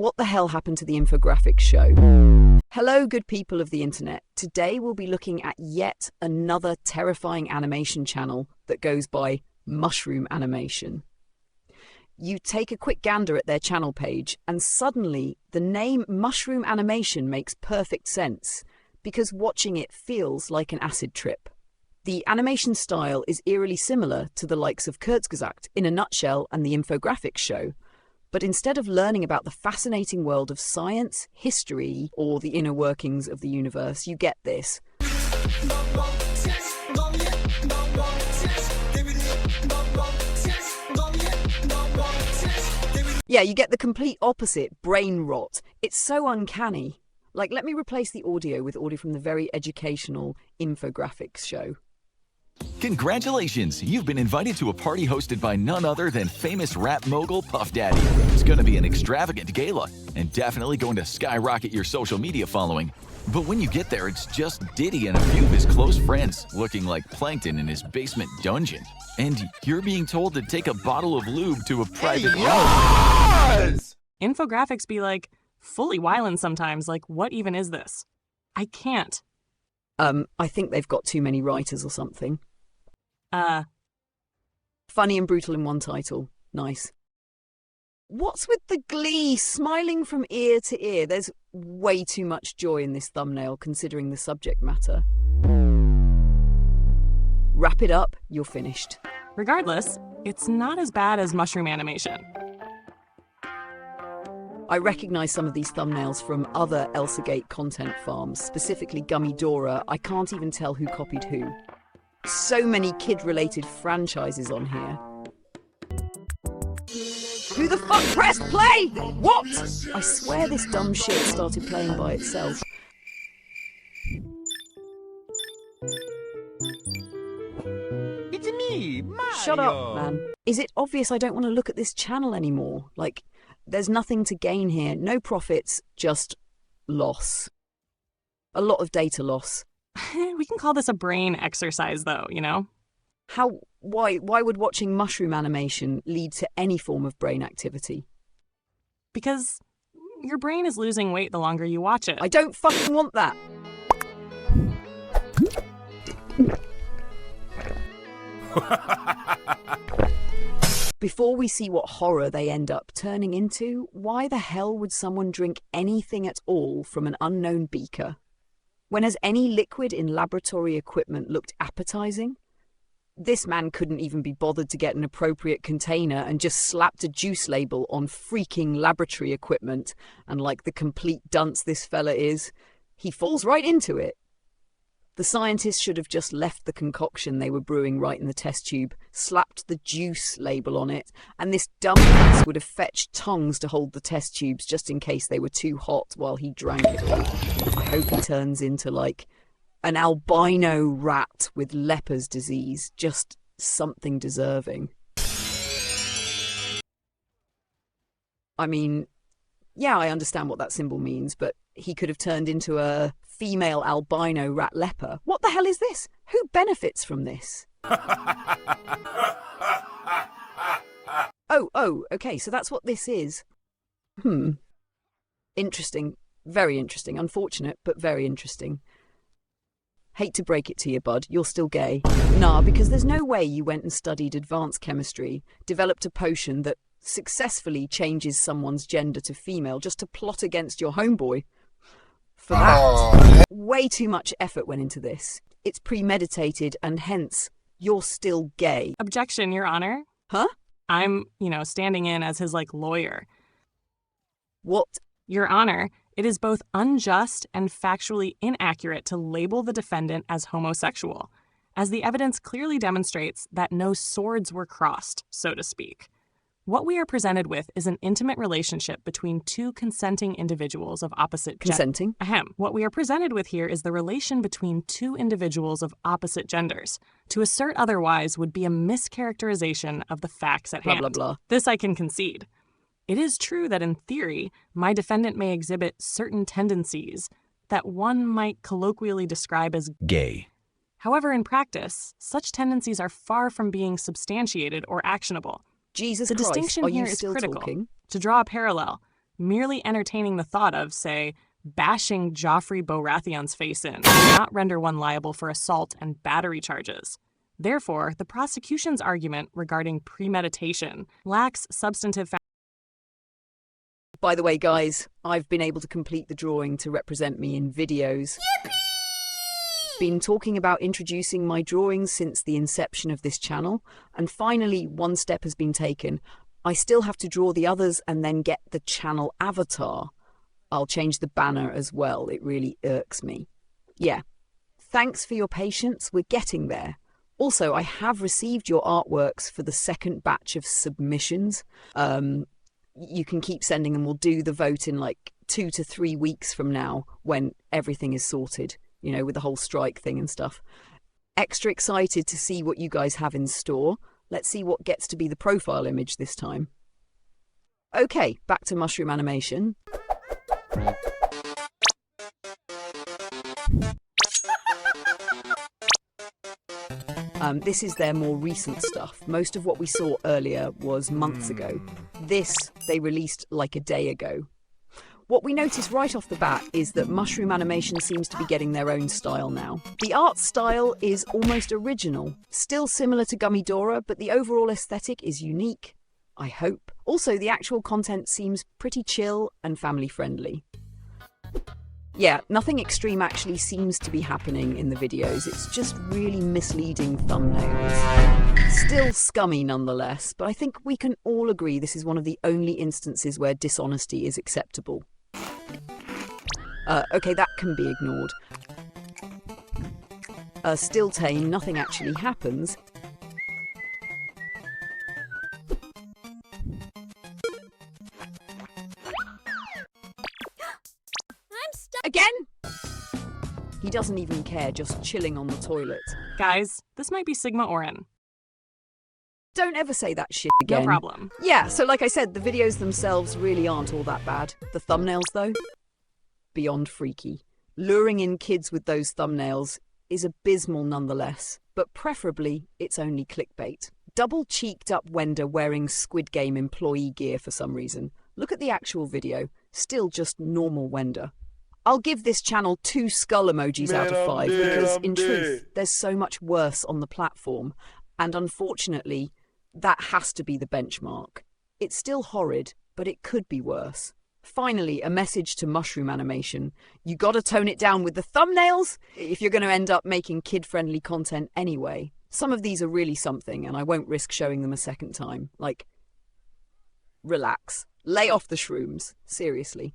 What the hell happened to the infographics show? Hello, good people of the internet. Today we'll be looking at yet another terrifying animation channel that goes by Mushroom Animation. You take a quick gander at their channel page, and suddenly the name Mushroom Animation makes perfect sense, because watching it feels like an acid trip. The animation style is eerily similar to the likes of Kurzgesagt, In a Nutshell, and the infographics show. But instead of learning about the fascinating world of science, history, or the inner workings of the universe, you get this. Yeah, you get the complete opposite, brain rot. It's so uncanny. Like, let me replace the audio with audio from the very educational infographics show. Congratulations! You've been invited to a party hosted by none other than famous rap mogul Puff Daddy. It's going to be an extravagant gala and definitely going to skyrocket your social media following. But when you get there, it's just Diddy and a few of his close friends looking like plankton in his basement dungeon. And you're being told to take a bottle of lube to a private room. Infographics be like, fully wildin' sometimes, like, what even is this? I can't. I think they've got too many writers or something. Funny and brutal in one title. Nice. What's with the glee smiling from ear to ear? There's way too much joy in this thumbnail considering the subject matter. Wrap it up, you're finished. Regardless, it's not as bad as Mushroom Animation. I recognise some of these thumbnails from other Elsagate content farms, specifically Gummy Dora. I can't even tell who copied who. So many kid-related franchises on here. Who the fuck pressed play? What? I swear this dumb shit started playing by itself. It's me, Mario! Shut up, man. Is it obvious I don't want to look at this channel anymore? Like, there's nothing to gain here. No profits, just loss. A lot of data loss. We can call this a brain exercise, though, you know? Why would watching Mushroom Animation lead to any form of brain activity? Because your brain is losing weight the longer you watch it. I don't fucking want that. Before we see what horror they end up turning into, why the hell would someone drink anything at all from an unknown beaker? When has any liquid in laboratory equipment looked appetizing? This man couldn't even be bothered to get an appropriate container and just slapped a juice label on freaking laboratory equipment, and like the complete dunce this fella is, he falls right into it. The scientists should have just left the concoction they were brewing right in the test tube, slapped the juice label on it, and this dumbass would have fetched tongs to hold the test tubes just in case they were too hot while he drank it all. I hope he turns into, like, an albino rat with leper's disease, just something deserving. I mean, yeah, I understand what that symbol means, but he could have turned into a female albino rat leper. What the hell is this? Who benefits from this? Oh, okay, so that's what this is. Interesting. Very interesting. Unfortunate, but very interesting. Hate to break it to you, bud, you're still gay. Nah, because there's no way you went and studied advanced chemistry, developed a potion that successfully changes someone's gender to female just to plot against your homeboy. For that, way too much effort went into this. It's premeditated, and hence, you're still gay. Objection, Your Honor. Huh? I'm, standing in as his, lawyer. What? Your Honor, it is both unjust and factually inaccurate to label the defendant as homosexual, as the evidence clearly demonstrates that no swords were crossed, so to speak. What we are presented with is an intimate relationship between two consenting individuals of opposite gender. Consenting? What we are presented with here is the relation between two individuals of opposite genders. To assert otherwise would be a mischaracterization of the facts at hand. Blah, blah, blah. This I can concede. It is true that in theory, my defendant may exhibit certain tendencies that one might colloquially describe as Gay. However, in practice, such tendencies are far from being substantiated or actionable. Jesus The Christ, distinction are here you is still critical. talking? To draw a parallel, Merely entertaining the thought of, say, bashing Joffrey Baratheon's face in would not render one liable for assault and battery charges. Therefore, the prosecution's argument regarding premeditation lacks substantive foundation. By the way, guys, I've been able to complete the drawing to represent me in videos. Yippee! Been talking about introducing my drawings since the inception of this channel, and finally one step has been taken. I still have to draw the others and then get the channel avatar. I'll change the banner as well. It really irks me. Yeah. Thanks for your patience. We're getting there. Also, I have received your artworks for the second batch of submissions. You can keep sending them. We'll do the vote in like 2 to 3 weeks from now when everything is sorted, you know, with the whole strike thing and stuff. Extra excited to see what you guys have in store. Let's see what gets to be the profile image this time. Okay, back to mushroom animation. This is their more recent stuff. Most of what we saw earlier was months ago. This they released like a day ago. What we notice right off the bat is that mushroom animation seems to be getting their own style now. The art style is almost original, still similar to Gummidora, but the overall aesthetic is unique, I hope. Also, the actual content seems pretty chill and family-friendly. Yeah, nothing extreme actually seems to be happening in the videos. It's just really misleading thumbnails. Still scummy nonetheless, but I think we can all agree this is one of the only instances where dishonesty is acceptable. Okay, that can be ignored. Still tame, nothing actually happens. Again? He doesn't even care, just chilling on the toilet. Guys, this might be Sigma Orin. Don't ever say that shit again. No problem. Yeah, so like I said, the videos themselves really aren't all that bad. The thumbnails, though? Beyond freaky. Luring in kids with those thumbnails is abysmal nonetheless, but preferably it's only clickbait. Double-cheeked up Wenda wearing Squid Game employee gear for some reason. Look at the actual video. Still just normal Wenda. I'll give this channel 2 skull emojis out of 5 because, in truth, there's so much worse on the platform. And unfortunately, that has to be the benchmark. It's still horrid, but it could be worse. Finally, a message to mushroom animation. You gotta tone it down with the thumbnails if you're gonna end up making kid-friendly content anyway. Some of these are really something, and I won't risk showing them a second time. Like, relax. Lay off the shrooms. Seriously.